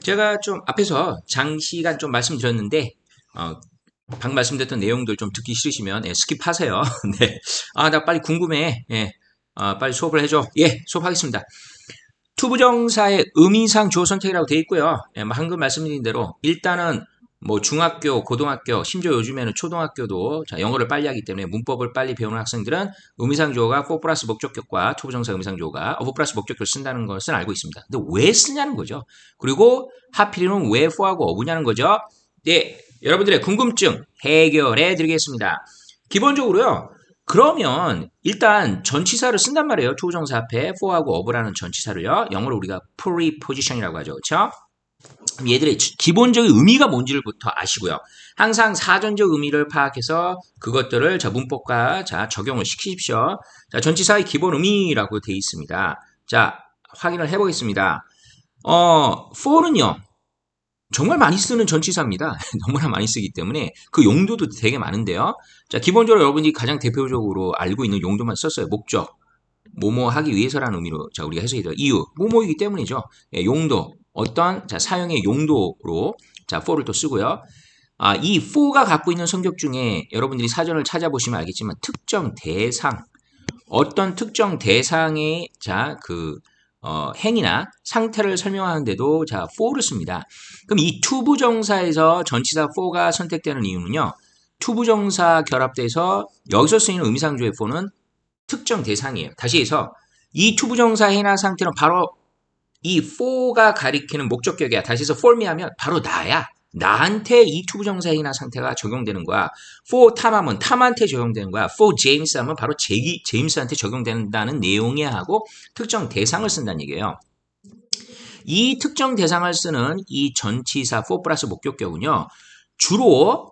제가 좀 앞에서 장시간 좀 말씀드렸는데, 방금 말씀드렸던 내용들 좀 듣기 싫으시면, 스킵하세요. 네. 나 빨리 궁금해. 예. 빨리 수업을 해줘. 예, 수업하겠습니다. 투부정사의 의미상 주어 선택이라고 되어 있고요. 예, 방금 말씀드린 대로, 일단은 뭐 중학교, 고등학교, 심지어 요즘에는 초등학교도 영어를 빨리 하기 때문에 문법을 빨리 배우는 학생들은 의미상 주어가 for 플러스 목적격과 투부정사 의미상 주어가 of 플러스 목적격을 쓴다는 것을 알고 있습니다. 근데 왜 쓰냐는 거죠. 그리고 하필이면 왜 for하고 of냐는 거죠. 네, 여러분들의 궁금증 해결해 드리겠습니다. 기본적으로요. 그러면 일단 전치사를 쓴단 말이에요. 투부정사 앞에 for하고 of라는 전치사를요. 영어로 우리가 preposition이라고 하죠. 그렇죠? 얘들의 기본적인 의미가 뭔지를부터 아시고요. 항상 사전적 의미를 파악해서 그것들을 문법과 적용을 시키십시오. 자, 전치사의 기본 의미라고 되어 있습니다. 자, 확인을 해보겠습니다. for는요. 정말 많이 쓰는 전치사입니다. 너무나 많이 쓰기 때문에 그 용도도 되게 많은데요. 자, 기본적으로 여러분이 가장 대표적으로 알고 있는 용도만 썼어요. 목적. 뭐뭐 하기 위해서라는 의미로 우리가 해석해요. 이유. 뭐뭐이기 때문이죠. 예, 용도. 어떤 사용의 용도로 for를 또 쓰고요. 이 for가 갖고 있는 성격 중에 여러분들이 사전을 찾아보시면 알겠지만 특정 대상, 어떤 특정 대상의 행위나 상태를 설명하는데도 for를 씁니다. 그럼 이 투부정사에서 전치사 for가 선택되는 이유는요. 투부정사 결합돼서 여기서 쓰이는 의미상조의 for는 특정 대상이에요. 다시 해서 이 투부정사 행위나 상태는 바로 이 for가 가리키는 목적격이야. 다시 해서 for me하면 바로 나야. 나한테 이 투부정사 행위나 상태가 적용되는 거야. for 탐하면 탐한테 적용되는 거야. for James 하면 바로 제임스한테 적용된다는 내용이야 하고 특정 대상을 쓴다는 얘기예요. 이 특정 대상을 쓰는 이 전치사 for 플러스 목적격은요. 주로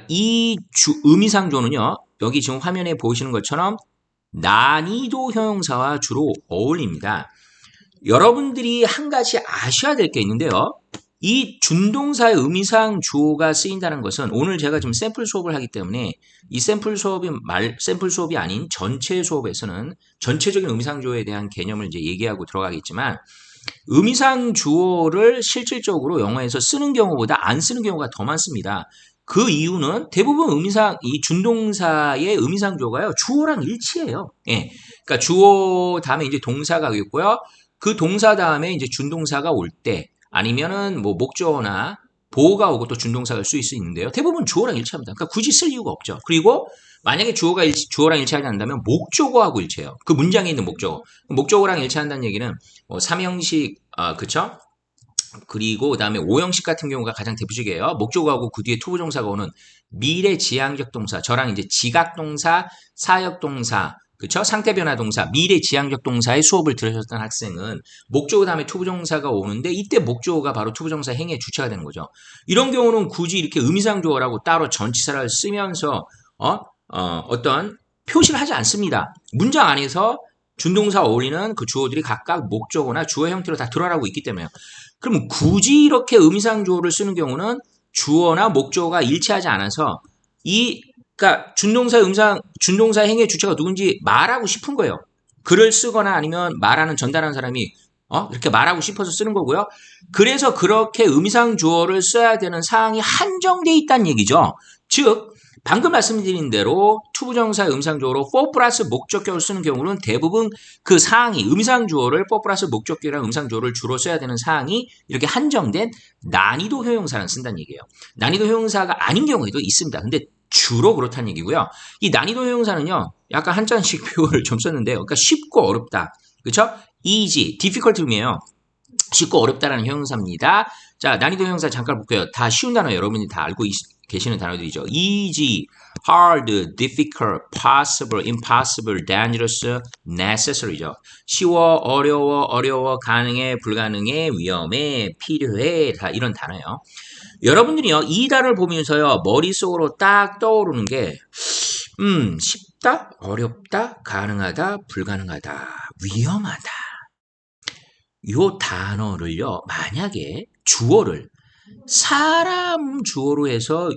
이 의미상조는요. 여기 지금 화면에 보이시는 것처럼 난이도 형용사와 주로 어울립니다. 여러분들이 한 가지 아셔야 될 게 있는데요. 이 준동사의 의미상 주어가 쓰인다는 것은 오늘 제가 지금 샘플 수업을 하기 때문에 이 샘플 수업이 아닌 전체 수업에서는 전체적인 의미상 주어에 대한 개념을 이제 얘기하고 들어가겠지만 의미상 주어를 실질적으로 영어에서 쓰는 경우보다 안 쓰는 경우가 더 많습니다. 그 이유는 대부분 이 준동사의 의미상 주어가요. 주어랑 일치해요. 예. 그러니까 주어 다음에 이제 동사가 있고요. 그 동사 다음에 이제 준동사가 올 때 아니면은 뭐 목적어나 보어가 오고 또 준동사가 쓸 수 있는데요. 대부분 주어랑 일치합니다. 그러니까 굳이 쓸 이유가 없죠. 그리고 만약에 주어랑 일치하지 않는다면 목적어하고 일치해요. 그 문장에 있는 목적어. 목적어랑 일치한다는 얘기는 뭐 삼형식, 그쵸? 그리고 그다음에 오형식 같은 경우가 가장 대표적이에요. 목적어하고 그 뒤에 투부정사가 오는 미래 지향적 동사, 저랑 이제 지각동사, 사역동사, 그쵸? 상태변화동사, 미래 지향적 동사의 수업을 들으셨던 학생은 목적어 다음에 투부정사가 오는데 이때 목적어가 바로 투부정사 행위의 주체가 되는 거죠. 이런 경우는 굳이 이렇게 의미상조어라고 따로 전치사를 쓰면서 어떤 표시를 하지 않습니다. 문장 안에서 준동사 어울리는 그 주어들이 각각 목적어나 주어 형태로 다 드러나고 있기 때문에요. 그럼 굳이 이렇게 의미상조어를 쓰는 경우는 주어나 목적어가 일치하지 않아서 그러니까 준동사 행위의 주체가 누군지 말하고 싶은 거예요. 글을 쓰거나 아니면 전달하는 사람이 이렇게 말하고 싶어서 쓰는 거고요. 그래서 그렇게 의미상주어를 써야 되는 사항이 한정돼 있다는 얘기죠. 즉 방금 말씀드린 대로 투부정사의 의미상주어로 for 플러스 목적격을 쓰는 경우는 대부분 그 사항이 의미상주어를 for 플러스 목적격이랑 의미상주어를 주로 써야 되는 사항이 이렇게 한정된 난이도 형용사를 쓴다는 얘기예요. 난이도 형용사가 아닌 경우에도 있습니다. 근데 주로 그렇다는 얘기고요. 이 난이도 형용사는요. 약간 한자식 표현을 좀 썼는데요. 그러니까 쉽고 어렵다. 그렇죠? easy, difficult 의미예요. 쉽고 어렵다라는 형용사입니다. 자, 난이도 형용사 잠깐 볼게요. 다 쉬운 단어 여러분이 다 알고 계시는 단어들이죠. easy, hard, difficult, possible, impossible, dangerous, necessary죠. 쉬워, 어려워, 가능해, 불가능해, 위험해, 필요해, 다 이런 단어예요. 여러분들이요, 이 단어를 보면서요, 머릿속으로 딱 떠오르는 게, 쉽다, 어렵다, 가능하다, 불가능하다, 위험하다. 요 단어를요, 만약에 주어를 사람 주어로 해서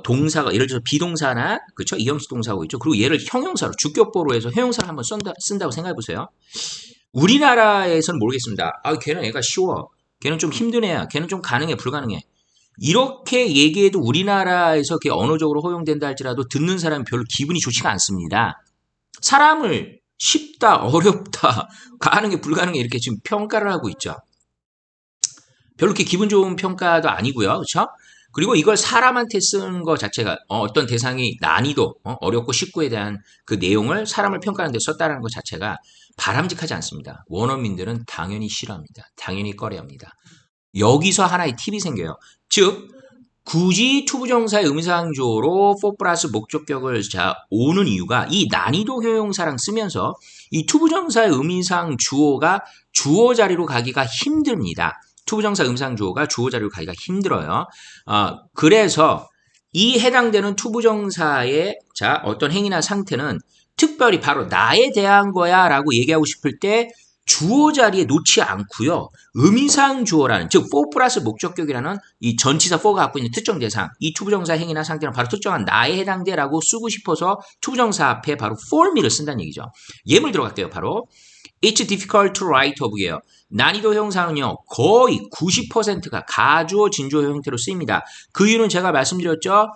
동사가 예를 들어서 비동사나 그쵸 이형식 동사고 있죠. 그리고 얘를 형용사로 주격보로 해서 형용사를 한번 쓴다고 생각해 보세요. 우리나라에서는 모르겠습니다. 걔는 애가 쉬워. 걔는 좀 힘든 애야. 걔는 좀 가능해, 불가능해. 이렇게 얘기해도 우리나라에서 그게 언어적으로 허용된다 할지라도 듣는 사람이 별로 기분이 좋지가 않습니다. 사람을 쉽다, 어렵다, 가능해, 불가능해 이렇게 지금 평가를 하고 있죠. 별로 이렇게 기분 좋은 평가도 아니고요. 그렇죠? 그리고 이걸 사람한테 쓰는 것 자체가 어떤 대상이 난이도, 어렵고 쉽고에 대한 그 내용을 사람을 평가하는 데 썼다는 것 자체가 바람직하지 않습니다. 원어민들은 당연히 싫어합니다. 당연히 꺼려합니다. 여기서 하나의 팁이 생겨요. 즉 굳이 투부정사의 의미상조로 for 플러스 목적격을 오는 이유가 이 난이도 효용사랑 쓰면서 이 투부정사의 의미상 주어가 주어 자리로 가기가 힘듭니다. 투부정사 의미상주어가 주어 자리로 가기가 힘들어요. 그래서 이 해당되는 투부정사의 어떤 행위나 상태는 특별히 바로 나에 대한 거야 라고 얘기하고 싶을 때 주어 자리에 놓지 않고요. 의미상 주어라는 즉 for 플러스 목적격이라는 이 전치사 for가 갖고 있는 특정 대상 이 투부정사 행위나 상태는 바로 특정한 나에 해당돼라고 쓰고 싶어서 투부정사 앞에 바로 for me를 쓴다는 얘기죠. 예물 들어갈게요. 바로 It's difficult to write 어부예요. 난이도 형사는요. 거의 90%가 가주어 진주어 형태로 쓰입니다. 그 이유는 제가 말씀드렸죠.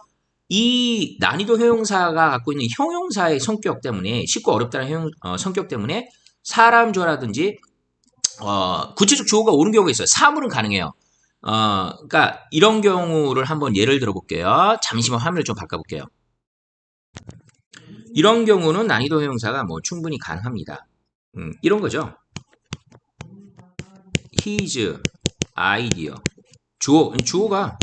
이 난이도 형용사가 갖고 있는 형용사의 성격 때문에 쉽고 어렵다는 성격 때문에 사람 주어라든지 구체적 주어가 오는 경우가 있어요. 사물은 가능해요. 그러니까 이런 경우를 한번 예를 들어 볼게요. 잠시만 화면을 좀 바꿔볼게요. 이런 경우는 난이도 형용사가 뭐 충분히 가능합니다. 이런 거죠. His idea. 주어가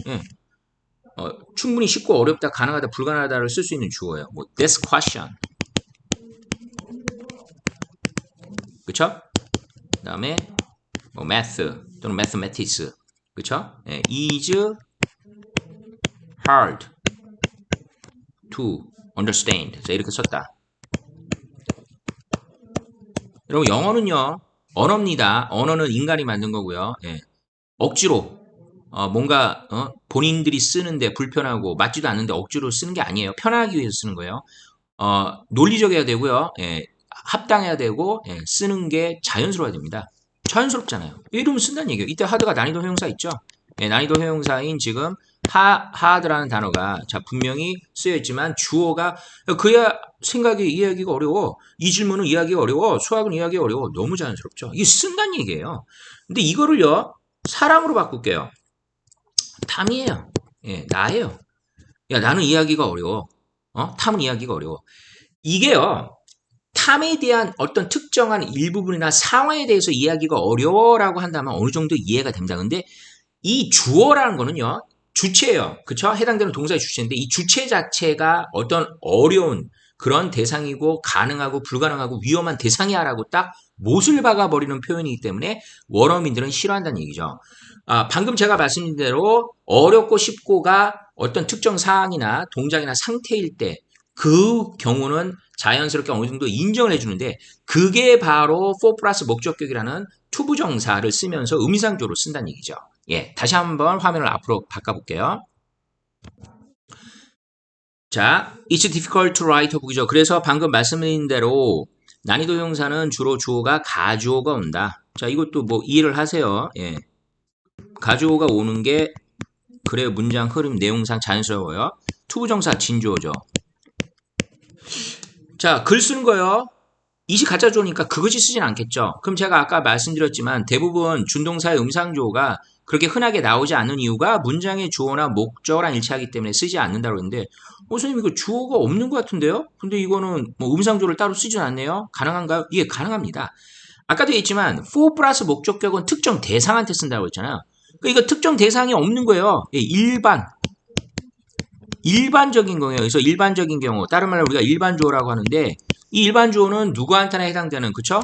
충분히 쉽고 어렵다, 가능하다, 불가능하다를 쓸 수 있는 주어예요. 뭐 this question. 그쵸? 그 다음에 뭐 math 또는 mathematics. 그쵸? is hard to understand. 자, 이렇게 썼다. 여러분 영어는요. 언어입니다. 언어는 인간이 만든 거고요. 억지로 뭔가 본인들이 쓰는데 불편하고 맞지도 않는데 억지로 쓰는 게 아니에요. 편하기 위해서 쓰는 거예요. 논리적이어야 되고요. 합당해야 되고 쓰는 게 자연스러워야 됩니다. 자연스럽잖아요. 이러면 쓴다는 얘기예요. 이때 하드가 난이도 형용사 있죠. 난이도 형용사인 지금 하드라는 단어가 분명히 쓰여있지만 주어가 그야 생각이 이해하기가 어려워. 이 질문은 이해하기가 어려워. 수학은 이해하기가 어려워. 너무 자연스럽죠. 이게 쓴다는 얘기예요. 근데 이거를요. 사람으로 바꿀게요. 탐이에요. 나예요. 야, 나는 이해하기가 어려워. 탐은 이해하기가 어려워. 이게요. 탐에 대한 어떤 특정한 일부분이나 상황에 대해서 이해하기가 어려워라고 한다면 어느 정도 이해가 됩니다. 근데 이 주어라는 거는요. 주체예요. 그쵸? 해당되는 동사의 주체인데 이 주체 자체가 어떤 어려운 그런 대상이고 가능하고 불가능하고 위험한 대상이야라고 딱 못을 박아버리는 표현이기 때문에 원어민들은 싫어한다는 얘기죠. 방금 제가 말씀드린 대로 어렵고 쉽고가 어떤 특정 사항이나 동작이나 상태일 때 그 경우는 자연스럽게 어느 정도 인정을 해주는데 그게 바로 for 플러스 목적격이라는 투부정사를 쓰면서 의미상조로 쓴다는 얘기죠. 다시 한번 화면을 앞으로 바꿔볼게요. 자, it's difficult to write 보기죠. 그래서 방금 말씀드린 대로 난이도 형사는 주로 주어가 가주어가 온다. 자, 이것도 뭐 이해를 하세요. 가주어가 오는 게 그래요. 문장 흐름 내용상 자연스러워요. 투부정사 진주어죠. 자, 글 쓰는 거요. 이시 가짜 주어니까 그것이 쓰진 않겠죠. 그럼 제가 아까 말씀드렸지만 대부분 준동사의 음상주어가 그렇게 흔하게 나오지 않는 이유가 문장의 주어나 목적어랑 일치하기 때문에 쓰지 않는다고 했는데 선생님 이거 주어가 없는 것 같은데요? 근데 이거는 뭐 음상주어를 따로 쓰진 않네요. 가능한가요? 예, 가능합니다. 아까도 얘기했지만 for 플러스 목적격은 특정 대상한테 쓴다고 했잖아요. 그러니까 이거 특정 대상이 없는 거예요. 일반적인 경우예요. 그래서 일반적인 경우, 다른 말로 우리가 일반 주어라고 하는데 이 일반 주어는 누구한테나 해당되는 그쵸?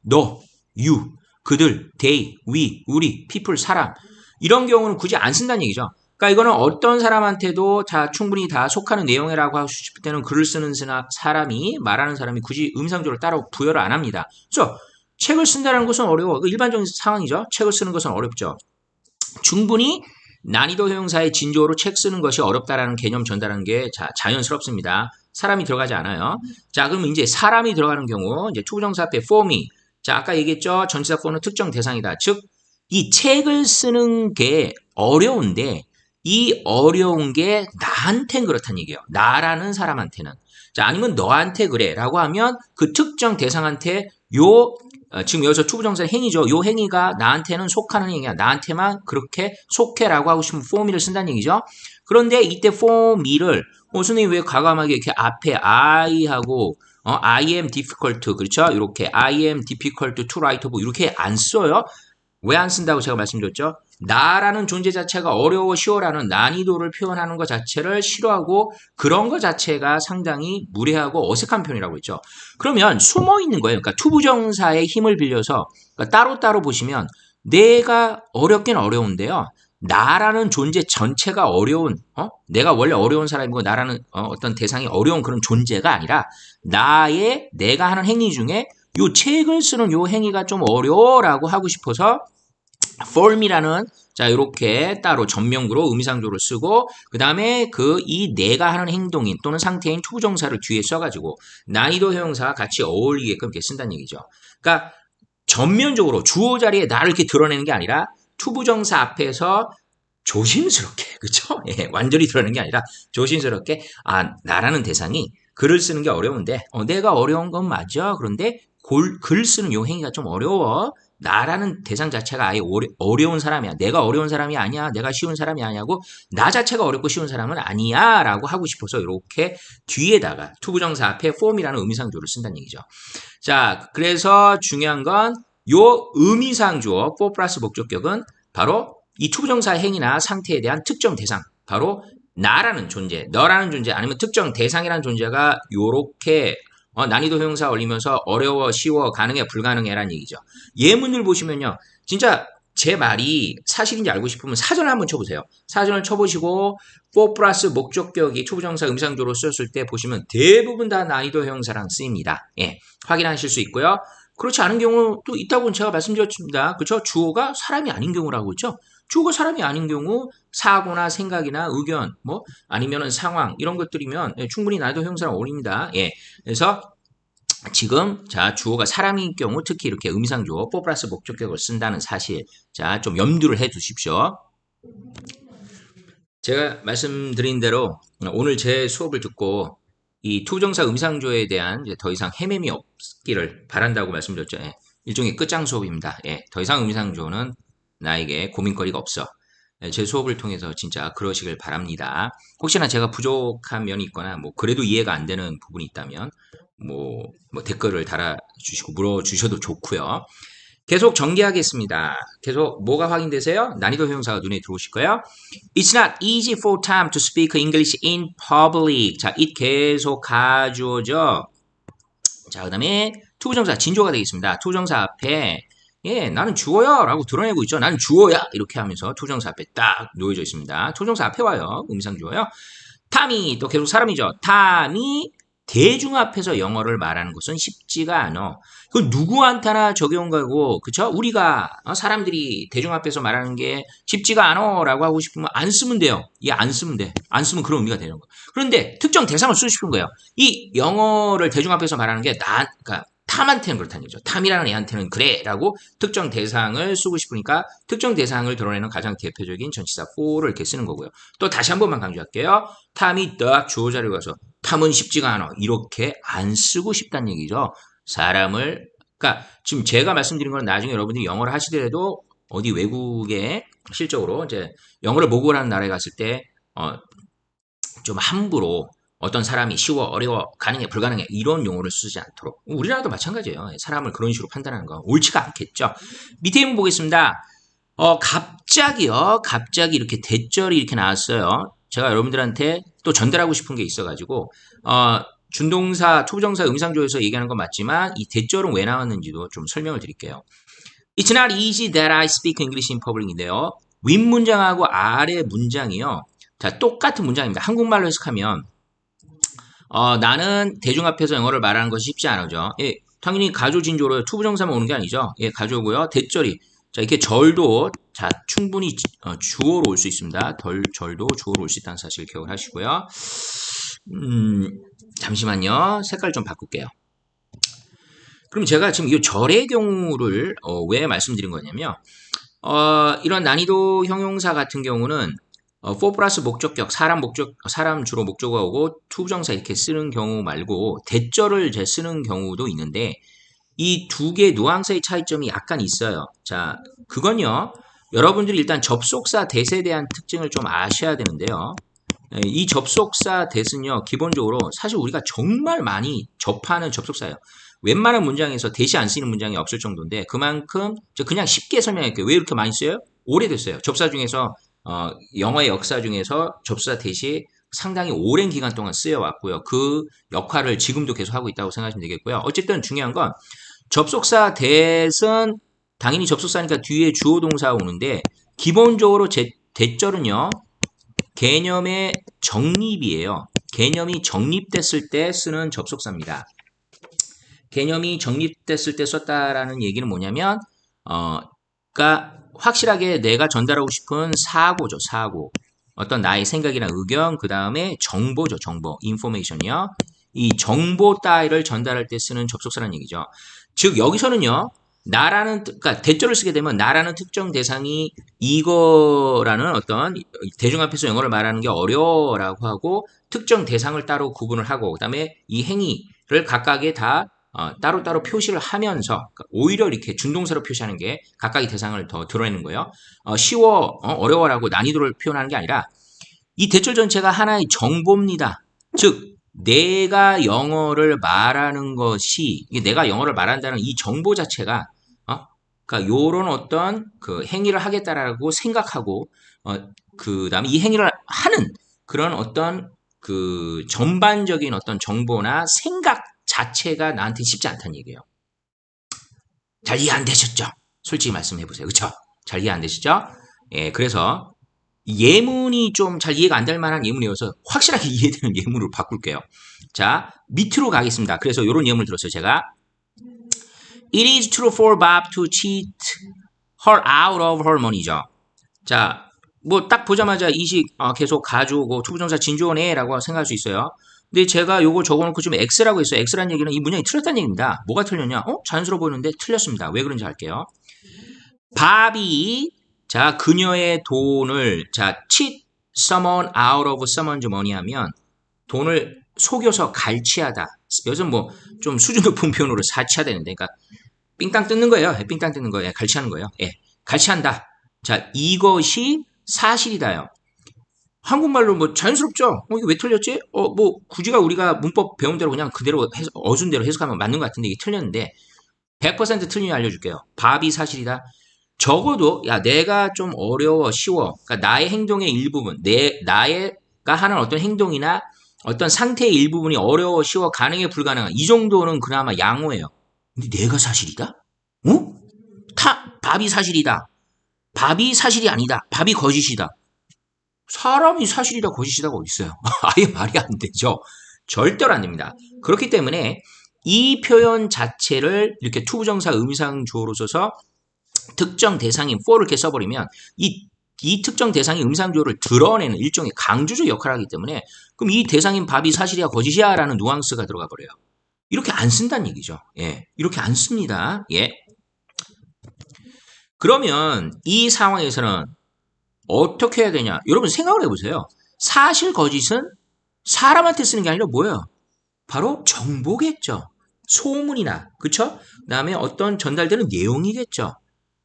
너, you, 그들, they, we, 우리, people, 사람 이런 경우는 굳이 안 쓴다는 얘기죠. 그러니까 이거는 어떤 사람한테도 충분히 다 속하는 내용이라고 하고 싶을 때는 글을 쓰는 사람이 말하는 사람이 굳이 음상조를 따로 부여를 안 합니다. 그래서 책을 쓴다는 것은 어려워. 일반적인 상황이죠. 책을 쓰는 것은 어렵죠. 충분히 난이도 형용사의 진조어로 책 쓰는 것이 어렵다라는 개념 전달하는 게 자연스럽습니다. 사람이 들어가지 않아요. 자, 그럼 이제 사람이 들어가는 경우 이제 투부정사 앞에 for me. 자, 아까 얘기했죠. 전치사 for는 특정 대상이다. 즉 이 책을 쓰는 게 어려운데 이 어려운 게 나한텐 그렇다는 얘기예요. 나라는 사람한테는. 자, 아니면 너한테 그래 라고 하면 그 특정 대상한테 지금 여기서 투부정사의 행위죠. 요 행위가 나한테는 속하는 행위야. 나한테만 그렇게 속해라고 하고 싶으면 for me를 쓴다는 얘기죠. 그런데 이때 for me를 선생님 왜 과감하게 이렇게 앞에 I하고 I am difficult 그렇죠? 이렇게 I am difficult to write 이렇게 안 써요. 왜 안 쓴다고 제가 말씀드렸죠? 나라는 존재 자체가 어려워 쉬워라는 난이도를 표현하는 것 자체를 싫어하고 그런 것 자체가 상당히 무례하고 어색한 표현이라고 했죠. 그러면 숨어 있는 거예요. 그러니까 투부정사의 힘을 빌려서 그러니까 따로따로 보시면 내가 어렵긴 어려운데요. 나라는 존재 전체가 어려운 내가 원래 어려운 사람이고 나라는 어떤 대상이 어려운 그런 존재가 아니라 내가 하는 행위 중에 요 책을 쓰는 요 행위가 좀 어려워라고 하고 싶어서 for me라는 자 이렇게 따로 전명구로 의미상조를 쓰고 그 다음에 이 내가 하는 행동인 또는 상태인 투부정사를 뒤에 써가지고 난이도 형용사가 같이 어울리게끔 이렇게 쓴다는 얘기죠. 그러니까 전면적으로 주어 자리에 나를 이렇게 드러내는 게 아니라 투부정사 앞에서 조심스럽게 그렇죠? 예, 완전히 드러내는 게 아니라 조심스럽게 나라는 대상이 글을 쓰는 게 어려운데 내가 어려운 건 맞아. 그런데 글 쓰는 요 행위가 좀 어려워. 나라는 대상 자체가 아예 어려운 사람이야. 내가 어려운 사람이 아니야. 내가 쉬운 사람이 아니냐고. 나 자체가 어렵고 쉬운 사람은 아니야. 라고 하고 싶어서 이렇게 뒤에다가 투부정사 앞에 form이라는 의미상조를 쓴다는 얘기죠. 자, 그래서 중요한 건 요 의미상조 for 플러스 목적격은 바로 이 투부정사 행위나 상태에 대한 특정 대상, 바로 나라는 존재, 너라는 존재 아니면 특정 대상이라는 존재가 요렇게 난이도 형용사 올리면서 어려워, 쉬워, 가능해, 불가능해라는 얘기죠. 예문을 보시면요. 진짜 제 말이 사실인지 알고 싶으면 사전을 한번 쳐보세요. 사전을 쳐보시고 for 플러스 목적격이 투부정사 음상조로 쓰였을 때 보시면 대부분 다 난이도 형용사랑 쓰입니다. 예, 확인하실 수 있고요. 그렇지 않은 경우도 있다고 제가 말씀드렸습니다. 그렇죠? 주어가 사람이 아닌 경우라고 했죠. 주어가 사람이 아닌 경우 사고나 생각이나 의견 아니면은 상황 이런 것들이면 충분히 난이도 형용사랑 어울립니다. 예. 그래서 지금 주어가 사람인 경우 특히 이렇게 의미상조 for 플러스 목적격을 쓴다는 사실 좀 염두를 해 두십시오. 제가 말씀드린 대로 오늘 제 수업을 듣고 이 투부정사 의미상조에 대한 더 이상 헤매미 없기를 바란다고 말씀드렸죠. 예. 일종의 끝장 수업입니다. 예. 더 이상 의미상조는 나에게 고민거리가 없어. 제 수업을 통해서 진짜 그러시길 바랍니다. 혹시나 제가 부족한 면이 있거나 그래도 이해가 안 되는 부분이 있다면 댓글을 달아주시고 물어주셔도 좋고요. 계속 전개하겠습니다. 계속 뭐가 확인되세요? 난이도 형용사가 눈에 들어오실 거예요. It's not easy for Tom to speak English in public. 자, it 계속 가주어죠. 자, 그 다음에 투부정사 진조가 되겠습니다. 투부정사 앞에 나는 주어야 라고 드러내고 있죠. 나는 주어야 이렇게 하면서 투부정사 앞에 딱 놓여져 있습니다. 투부정사 앞에 와요. 의미상조요. 탐이 또 계속 사람이죠. 탐이 대중 앞에서 영어를 말하는 것은 쉽지가 않아. 그 누구한테나 적용가고, 그쵸? 우리가 사람들이 대중 앞에서 말하는 게 쉽지가 않아라고 하고 싶으면 안 쓰면 돼요. 안 쓰면 돼. 안 쓰면 그런 의미가 되는 거예요. 그런데 특정 대상을 쓰고 싶은 거예요. 이 영어를 대중 앞에서 말하는 게 그러니까 탐한테는 그렇다는 얘기죠. 탐이라는 애한테는 그래라고 특정 대상을 쓰고 싶으니까 특정 대상을 드러내는 가장 대표적인 전치사 for를 이렇게 쓰는 거고요. 또 다시 한 번만 강조할게요. 탐이 딱 주어 자리에 가서 탐은 쉽지가 않아. 이렇게 안 쓰고 싶다는 얘기죠. 그러니까 지금 제가 말씀드린 건 나중에 여러분들이 영어를 하시더라도 어디 외국에 실적으로 이제 영어를 모국어를 하는 나라에 갔을 때 좀 함부로 어떤 사람이 쉬워, 어려워, 가능해, 불가능해 이런 용어를 쓰지 않도록. 우리나라도 마찬가지예요. 사람을 그런 식으로 판단하는 건 옳지가 않겠죠. 밑에 한번 보겠습니다. 갑자기 이렇게 대절이 이렇게 나왔어요. 제가 여러분들한테 또 전달하고 싶은 게 있어가지고 준동사, 투부정사 의미상조에서 얘기하는 건 맞지만 이 대절은 왜 나왔는지도 좀 설명을 드릴게요. It's not easy that I speak English in public인데요. 윗문장하고 아래 문장이요. 자, 똑같은 문장입니다. 한국말로 해석하면 나는 대중 앞에서 영어를 말하는 것이 쉽지 않아죠. 예, 당연히 가조 진조로 투부정사만 오는 게 아니죠. 예, 가조고요. 대절이 자 이렇게 절도 충분히 주어로 올 수 있습니다. 절도 주어로 올 수 있다는 사실 기억을 하시고요. 잠시만요. 색깔 좀 바꿀게요. 그럼 제가 지금 이 절의 경우를 왜 말씀드린 거냐면 이런 난이도 형용사 같은 경우는 for 플러스 목적격, 사람 주로 목적어가 오고 투부정사 이렇게 쓰는 경우 말고 대절을 이제 쓰는 경우도 있는데 이 두 개의 뉘앙스의 차이점이 약간 있어요. 자, 그건요. 여러분들이 일단 접속사 대세에 대한 특징을 좀 아셔야 되는데요. 이 접속사 대는요, 기본적으로 사실 우리가 정말 많이 접하는 접속사예요. 웬만한 문장에서 대시 안 쓰이는 문장이 없을 정도인데 그만큼 그냥 쉽게 설명할게요. 왜 이렇게 많이 써요? 오래됐어요. 접사 중에서 영어의 역사 중에서 접사 대시 상당히 오랜 기간 동안 쓰여왔고요. 그 역할을 지금도 계속 하고 있다고 생각하시면 되겠고요. 어쨌든 중요한 건 접속사 대은 당연히 접속사니까 뒤에 주어 동사가 오는데 기본적으로 대절은요. 개념의 정립이에요. 개념이 정립됐을 때 쓰는 접속사입니다. 개념이 정립됐을 때 썼다라는 얘기는 뭐냐면 그러니까 확실하게 내가 전달하고 싶은 사고죠. 사고. 어떤 나의 생각이나 의견, 그 다음에 정보죠. 정보. 인포메이션이요. 이 정보 따위를 전달할 때 쓰는 접속사라는 얘기죠. 즉 여기서는요. 그러니까 대절을 쓰게 되면 나라는 특정 대상이 이거라는 어떤 대중 앞에서 영어를 말하는 게 어려워라고 하고 특정 대상을 따로 구분을 하고 그다음에 이 행위를 각각에 다 따로따로 표시를 하면서 오히려 이렇게 준동사로 표시하는 게 각각의 대상을 더 드러내는 거예요. 쉬워, 어려워라고 난이도를 표현하는 게 아니라 이 대절 전체가 하나의 정보입니다. 즉 내가 영어를 말하는 것이 내가 영어를 말한다는 이 정보 자체가 그러니까 요런 어떤 그 행위를 하겠다라고 생각하고 그다음에 이 행위를 하는 그런 어떤 그 전반적인 어떤 정보나 생각 자체가 나한테 쉽지 않다는 얘기예요. 잘 이해 안 되셨죠? 솔직히 말씀해 보세요. 그렇죠? 잘 이해 안 되시죠? 예, 그래서 예문이 좀 잘 이해가 안 될 만한 예문이어서 확실하게 이해되는 예문으로 바꿀게요. 자, 밑으로 가겠습니다. 그래서 이런 예문을 들었어요, 제가. It is true for Bob to cheat her out of her money죠. 자, 뭐 딱 보자마자 이식 계속 가져오고 투부정사 진주어네 라고 생각할 수 있어요. 근데 제가 요거 적어놓고 좀 X라고 했어요. X라는 얘기는 이 문장이 틀렸다는 얘기입니다. 뭐가 틀렸냐? 자연스러워 보이는데 틀렸습니다. 왜 그런지 알게요. 밥이 자 그녀의 돈을 cheat someone out of someone's money 하면 돈을 속여서 갈취하다. 여기서 뭐 좀 수준 높은 표현으로 사치하다 되는데 그러니까 삥땅 뜯는 거예요. 삥땅 뜯는 거예요. 갈취하는 거예요. 예. 갈취한다. 자, 이것이 사실이다요. 한국말로 뭐 자연스럽죠? 이게 왜 틀렸지? 뭐 굳이가 우리가 문법 배운 대로 그냥 그대로 어순 대로 해석하면 맞는 것 같은데 이게 틀렸는데 100% 틀린 거 알려줄게요. 밥이 사실이다. 적어도 야 내가 좀 어려워 쉬워. 그러니까 나의 행동의 일부분, 나가 하는 어떤 행동이나 어떤 상태의 일부분이 어려워 쉬워 가능해 불가능한 이 정도는 그나마 양호해요. 근데 내가 사실이다? 밥이 사실이다. 밥이 사실이 아니다. 밥이 거짓이다. 사람이 사실이다 거짓이다가 어딨어요? 아예 말이 안 되죠. 절대로 안 됩니다. 그렇기 때문에 이 표현 자체를 이렇게 투부정사 음상주어로 써서 특정 대상인 for를 이렇게 써버리면 이 특정 대상이 음상주어를 드러내는 일종의 강조적 역할을 하기 때문에 그럼 이 대상인 밥이 사실이야 거짓이야 라는 뉘앙스가 들어가 버려요. 이렇게 안 쓴다는 얘기죠. 예, 이렇게 안 씁니다. 예. 그러면 이 상황에서는 어떻게 해야 되냐? 여러분 생각을 해보세요. 사실 거짓은 사람한테 쓰는 게 아니라 뭐예요? 바로 정보겠죠. 소문이나 그쵸? 그다음에 어떤 전달되는 내용이겠죠.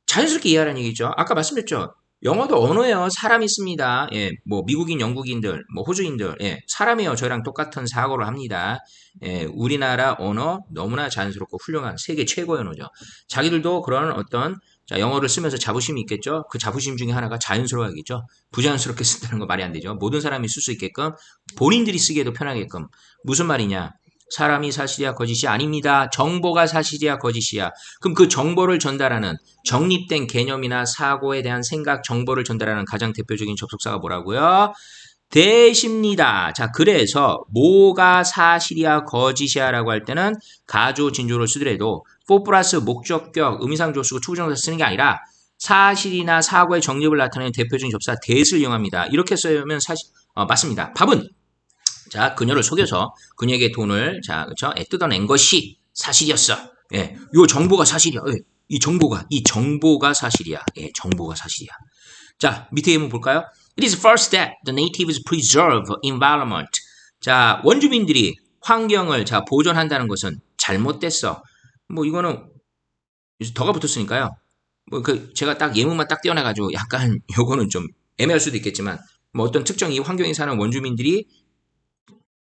자연스럽게 이해하라는 얘기죠. 아까 말씀드렸죠. 영어도 언어예요. 사람이 있습니다. 예, 뭐 미국인, 영국인들, 뭐 호주인들, 예, 사람이에요. 저랑 똑같은 사고를 합니다. 예, 우리나라 언어 너무나 자연스럽고 훌륭한 세계 최고의 언어죠. 자기들도 그런 어떤 영어를 쓰면서 자부심이 있겠죠. 그 자부심 중에 하나가 자연스러워야겠죠. 부자연스럽게 쓴다는 거 말이 안 되죠. 모든 사람이 쓸 수 있게끔 본인들이 쓰기에도 편하게끔 무슨 말이냐? 사람이 사실이야 거짓이 아닙니다. 정보가 사실이야 거짓이야. 그럼 그 정보를 전달하는 정립된 개념이나 사고에 대한 생각, 정보를 전달하는 가장 대표적인 접속사가 뭐라고요? 대시입니다. 자, 그래서 뭐가 사실이야 거짓이야 라고 할 때는 가조, 진조를 쓰더라도 for 플러스 목적격, 의미상조 쓰고 투부정사 쓰는 게 아니라 사실이나 사고의 정립을 나타내는 대표적인 접사 대를 이용합니다. 이렇게 쓰면 맞습니다. 밥은 자, 그녀를 속여서 그녀에게 돈을 그쵸? 뜯어낸 것이 사실이었어. 예, 요 정보가 사실이야. 예. 이 정보가 사실이야. 예, 정보가 사실이야. 자, 밑에 한번 볼까요? It is first that the natives preserve environment. 자, 원주민들이 환경을 보존한다는 것은 잘못됐어. 뭐 이거는 더가 붙었으니까요. 뭐 제가 딱 예문만 딱 떼어놔가지고 약간 요거는 좀 애매할 수도 있겠지만 뭐 어떤 특정 이 환경에 사는 원주민들이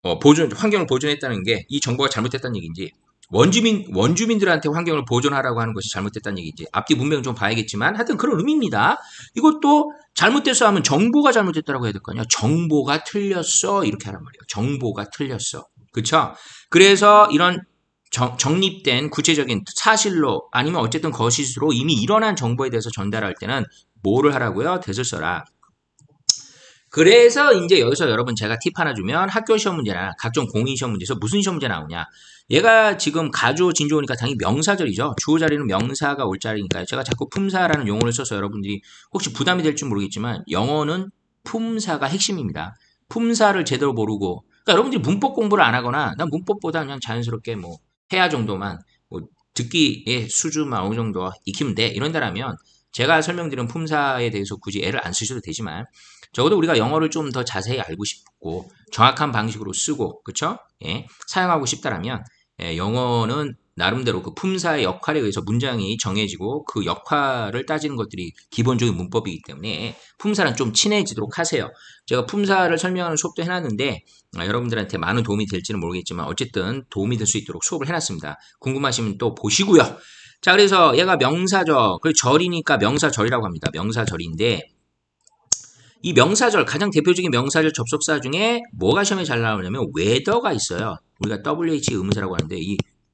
환경을 보존했다는 게 이 정보가 잘못됐다는 얘기인지 원주민들한테 환경을 보존하라고 하는 것이 잘못됐다는 얘기인지 앞뒤 문맥은 좀 봐야겠지만 하여튼 그런 의미입니다. 이것도 잘못됐어 하면 정보가 잘못됐다라고 해야 될 거 아니야. 정보가 틀렸어 이렇게 하란 말이에요. 정보가 틀렸어. 그쵸? 그래서 이런 정립된 구체적인 사실로 아니면 어쨌든 거짓으로 이미 일어난 정보에 대해서 전달할 때는 뭐를 하라고요? 대을 써라. 그래서 이제 여기서 여러분 제가 팁 하나 주면 학교 시험 문제나 각종 공인 시험 문제에서 무슨 시험 문제 나오냐. 얘가 지금 가주어 진주어니까 당연히 명사절이죠. 주어 자리는 명사가 올 자리니까요. 제가 자꾸 품사라는 용어를 써서 여러분들이 혹시 부담이 될지 모르겠지만 영어는 품사가 핵심입니다. 품사를 제대로 모르고 그러니까 여러분들이 문법 공부를 안 하거나 난 문법보다 그냥 자연스럽게 뭐 해야 정도만 뭐 듣기의 수준만 어느 정도 익히면 돼 이런다라면 제가 설명드린 품사에 대해서 굳이 애를 안 쓰셔도 되지만 적어도 우리가 영어를 좀 더 자세히 알고 싶고 정확한 방식으로 쓰고 그쵸? 예, 사용하고 싶다라면 영어는 나름대로 그 품사의 역할에 의해서 문장이 정해지고 그 역할을 따지는 것들이 기본적인 문법이기 때문에 품사랑 좀 친해지도록 하세요. 제가 품사를 설명하는 수업도 해놨는데 여러분들한테 많은 도움이 될지는 모르겠지만 어쨌든 도움이 될 수 있도록 수업을 해놨습니다. 궁금하시면 또 보시고요. 자, 그래서 얘가 명사절, 그리고 절이니까 명사절이라고 합니다. 명사절인데 이 명사절, 가장 대표적인 명사절 접속사 중에 뭐가 시험에 잘 나오냐면 whether가 있어요. 우리가 WH 의문사라고 하는데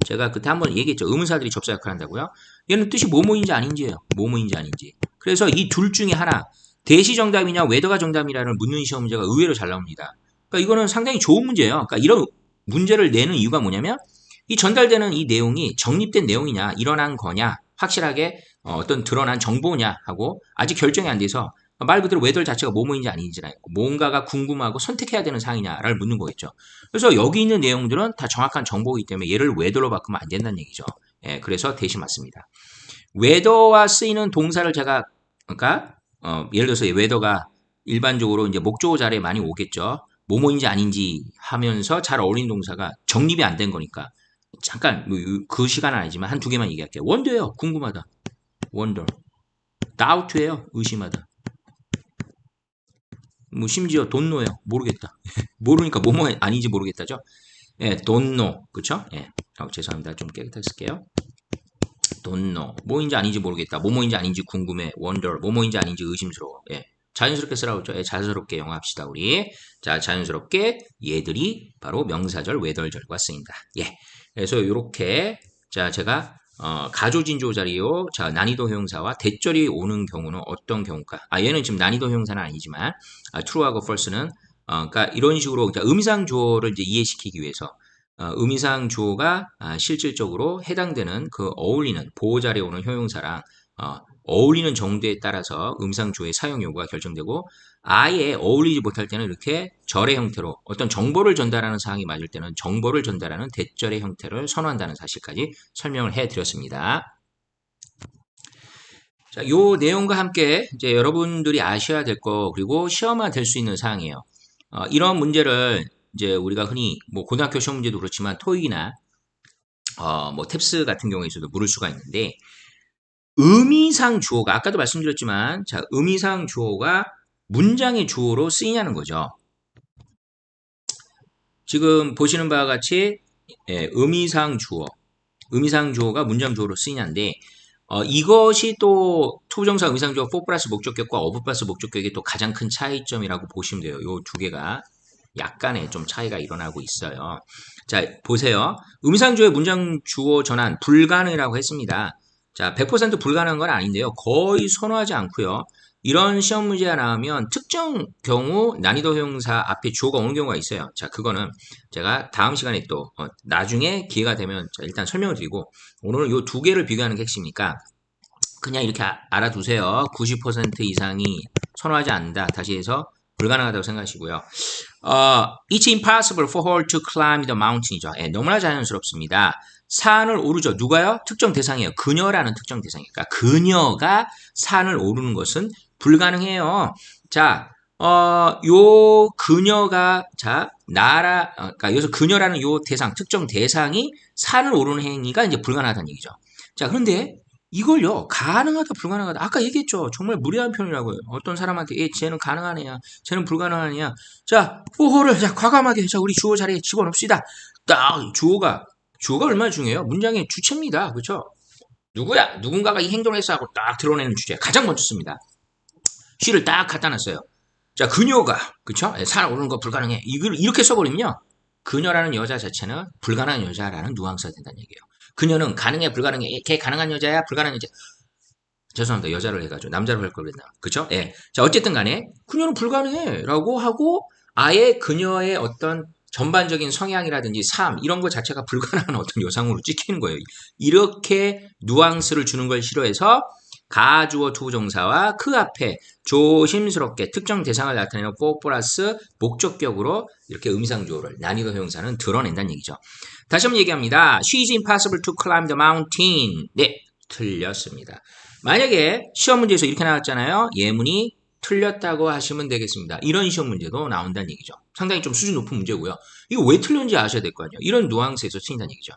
제가 그때 한번 얘기했죠. 의문사들이 접사 역할을 한다고요. 얘는 뜻이 뭐뭐인지 아닌지예요. 뭐뭐인지 아닌지. 그래서 이 둘 중에 하나 대시 정답이냐 whether가 정답이냐를 묻는 시험 문제가 의외로 잘 나옵니다. 그러니까 이거는 상당히 좋은 문제예요. 그러니까 이런 문제를 내는 이유가 뭐냐면 이 전달되는 이 내용이 정립된 내용이냐 일어난 거냐 확실하게 어떤 드러난 정보냐 하고 아직 결정이 안 돼서 말 그대로 whether 자체가 뭐뭐인지 아닌지나 뭔가가 궁금하고 선택해야 되는 사항이냐를 묻는 거겠죠. 그래서 여기 있는 내용들은 다 정확한 정보이기 때문에 얘를 whether로 바꾸면 안 된다는 얘기죠. 예, 그래서 대신 맞습니다. whether와 쓰이는 동사를 제가 그러니까 예를 들어서 whether가 일반적으로 이제 목적어 자리에 많이 오겠죠. 뭐뭐인지 아닌지 하면서 잘 어울리는 동사가 정립이 안 된 거니까 잠깐 그 시간은 아니지만 한 두 개만 얘기할게요. wonder예요. 궁금하다. wonder. doubt예요. 의심하다. 뭐 심지어 don't know예요. 모르겠다. 모르니까 뭐뭐 아닌지 모르겠다죠. 예, don't know. 그쵸? 예. 죄송합니다. 좀 깨끗하게 쓸게요. don't know. 뭐인지 아닌지 모르겠다. 뭐뭐인지 아닌지 궁금해. wonder. 뭐뭐인지 아닌지 의심스러워. 예. 자연스럽게 쓰라고 했죠. 예, 자연스럽게 영어합시다, 우리. 자, 자연스럽게 얘들이 바로 명사절, 외덜절과 쓰인다. 예. 그래서 이렇게 자, 제가 가조진조 자리요. 자, 난이도 형용사와 대절이 오는 경우는 어떤 경우일까? 얘는 지금 난이도 형용사는 아니지만 true하고 false는 그러니까 이런 식으로 그러니까 의미상 주어를 이제 이해시키기 위해서 의미상 주어가 실질적으로 해당되는 그 어울리는 보호 자리에 오는 형용사랑 어울리는 정도에 따라서 의미상 주어의 사용 요구가 결정되고 아예 어울리지 못할 때는 이렇게 절의 형태로 어떤 정보를 전달하는 사항이 맞을 때는 정보를 전달하는 대절의 형태를 선호한다는 사실까지 설명을 해드렸습니다. 자, 요 내용과 함께 이제 여러분들이 아셔야 될 거 그리고 시험화 될 수 있는 사항이에요. 이런 문제를 이제 우리가 흔히 뭐 고등학교 시험 문제도 그렇지만 토익이나 뭐 탭스 같은 경우에서도 물을 수가 있는데 의미상 주어가 아까도 말씀드렸지만 자, 의미상 주어가 문장의 주어로 쓰이냐는 거죠. 지금 보시는 바와 같이 의미상 주어가 문장 주어로 쓰이냐인데 이것이 또 투부정사 의미상 주어 4 플러스 목적격과 어브 플러스 목적격의 또 가장 큰 차이점이라고 보시면 돼요. 요 두 개가 약간의 좀 차이가 일어나고 있어요. 자, 보세요. 의미상 주어의 문장 주어 전환 불가능이라고 했습니다. 자, 100% 불가능한 건 아닌데요. 거의 선호하지 않고요. 이런 시험 문제가 나오면 특정 경우 난이도 형용사 앞에 주어가 오는 경우가 있어요. 자, 그거는 제가 다음 시간에 또 나중에 기회가 되면 일단 설명을 드리고 오늘은 이 두 개를 비교하는 게 핵심이니까 그냥 이렇게 알아두세요. 90% 이상이 선호하지 않는다. 다시 해서 불가능하다고 생각하시고요. It's impossible for her to climb the mountain이죠. 예, 너무나 자연스럽습니다. 산을 오르죠. 누가요? 특정 대상이에요. 그녀라는 특정 대상이니까 그녀가 산을 오르는 것은 불가능해요. 자, 요 그녀가 그러니까 여기서 그녀라는 요 대상, 특정 대상이 산을 오르는 행위가 이제 불가능하다는 얘기죠. 자, 그런데 이걸요, 가능하다, 불가능하다. 아까 얘기했죠. 정말 무례한 표현이라고요. 어떤 사람한테, 쟤는 가능한 애야, 쟤는 불가능한 애야. 자, 포호를, 자, 과감하게, 자, 우리 주어 자리에 집어넣읍시다. 딱, 주어가 얼마나 중요해요? 문장의 주체입니다. 그렇죠? 누구야? 누군가가 이 행동을 했어 하고 딱 드러내는 주제. 가장 먼저 씁니다. she를 딱 갖다 놨어요. 자, 그녀가, 그쵸? 산 오르는 거 불가능해. 이렇게 써버리면요. 그녀라는 여자 자체는 불가능한 여자라는 누앙스가 된다는 얘기예요. 그녀는 가능해, 불가능해. 걔 가능한 여자야, 불가능한 여자. 죄송합니다. 여자를 해가지고 남자로 할 걸 그랬나. 그쵸? 예. 자, 어쨌든 간에 그녀는 불가능해. 라고 하고 아예 그녀의 어떤 전반적인 성향이라든지 삶, 이런 것 자체가 불가능한 어떤 요상으로 찍히는 거예요. 이렇게 누앙스를 주는 걸 싫어해서 가주어 투부정사와 그 앞에 조심스럽게 특정 대상을 나타내는 for 플러스 목적격으로 이렇게 의미상조어를 난이도 형용사는 드러낸다는 얘기죠. 다시 한번 얘기합니다. She's impossible to climb the mountain. 네, 틀렸습니다. 만약에 시험 문제에서 이렇게 나왔잖아요. 예문이 틀렸다고 하시면 되겠습니다. 이런 시험 문제도 나온다는 얘기죠. 상당히 좀 수준 높은 문제고요. 이거 왜 틀렸는지 아셔야 될 거 아니에요. 이런 누앙스에서 쓰인다는 얘기죠.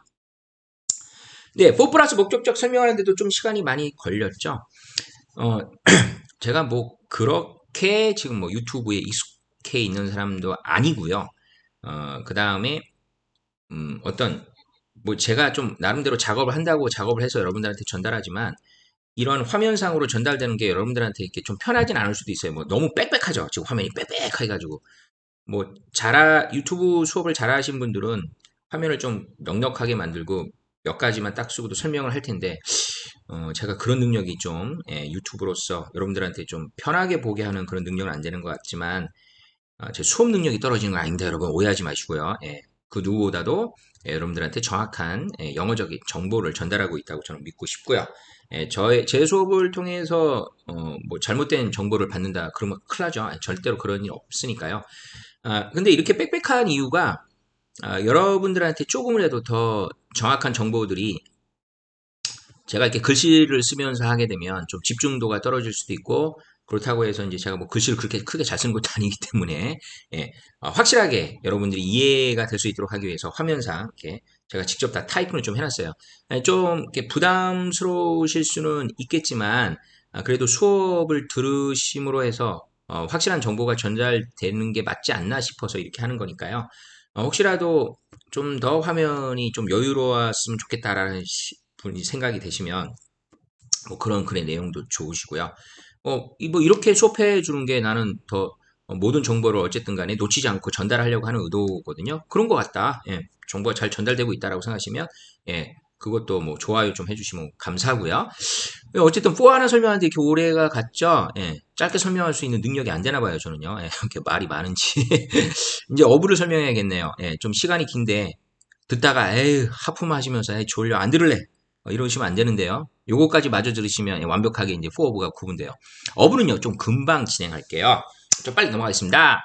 네, for 플러스 목적격 설명하는데도 좀 시간이 많이 걸렸죠. 제가 뭐 그렇게 지금 뭐 유튜브에 익숙해 있는 사람도 아니고요. 그 다음에 어떤 뭐 제가 좀 나름대로 작업을 한다고 작업을 해서 여러분들한테 전달하지만 이런 화면상으로 전달되는 게 여러분들한테 이렇게 좀 편하진 않을 수도 있어요. 뭐 너무 빽빽하죠. 지금 화면이 빽빽해 가지고 뭐 유튜브 수업을 잘하신 분들은 화면을 좀 넉넉하게 만들고 몇 가지만 딱 쓰고도 설명을 할 텐데 제가 그런 능력이 좀 유튜브로서 여러분들한테 좀 편하게 보게 하는 그런 능력은 안 되는 것 같지만 제 수업 능력이 떨어지는 건 아닙니다. 여러분 오해하지 마시고요. 그 누구보다도 여러분들한테 정확한 영어적인 정보를 전달하고 있다고 저는 믿고 싶고요. 제 수업을 통해서 뭐 잘못된 정보를 받는다 그러면 큰일 나죠. 절대로 그런 일 없으니까요. 근데 이렇게 빽빽한 이유가 여러분들한테 조금이라도 더 정확한 정보들이 제가 이렇게 글씨를 쓰면서 하게 되면 좀 집중도가 떨어질 수도 있고 그렇다고 해서 이제 제가 뭐 글씨를 그렇게 크게 잘 쓰는 것도 아니기 때문에 확실하게 여러분들이 이해가 될 수 있도록 하기 위해서 화면상 이렇게 제가 직접 다 타이핑을 좀 해놨어요. 좀 이렇게 부담스러우실 수는 있겠지만 그래도 수업을 들으심으로 해서 확실한 정보가 전달되는 게 맞지 않나 싶어서 이렇게 하는 거니까요. 혹시라도 좀 더 화면이 좀 여유로웠으면 좋겠다라는 분이 생각이 되시면 뭐 그런 글의 내용도 좋으시고요. 뭐 이렇게 수업해 주는 게 나는 더 모든 정보를 어쨌든 간에 놓치지 않고 전달하려고 하는 의도거든요. 그런 것 같다. 정보가 잘 전달되고 있다라고 생각하시면 그것도 뭐 좋아요 좀 해주시면 감사하고요. 어쨌든 4 하나 설명하는데 이렇게 오래가 갔죠. 짧게 설명할 수 있는 능력이 안 되나 봐요, 저는요. 이렇게 말이 많은지. 이제 어부를 설명해야겠네요. 좀 시간이 긴데 듣다가 에휴 하품하시면서 에이 졸려 안 들을래 이러시면 안 되는데요. 요거까지 마저 들으시면 완벽하게 이제 4어부가 구분돼요. 어부는요 좀 금방 진행할게요. 좀 빨리 넘어가겠습니다.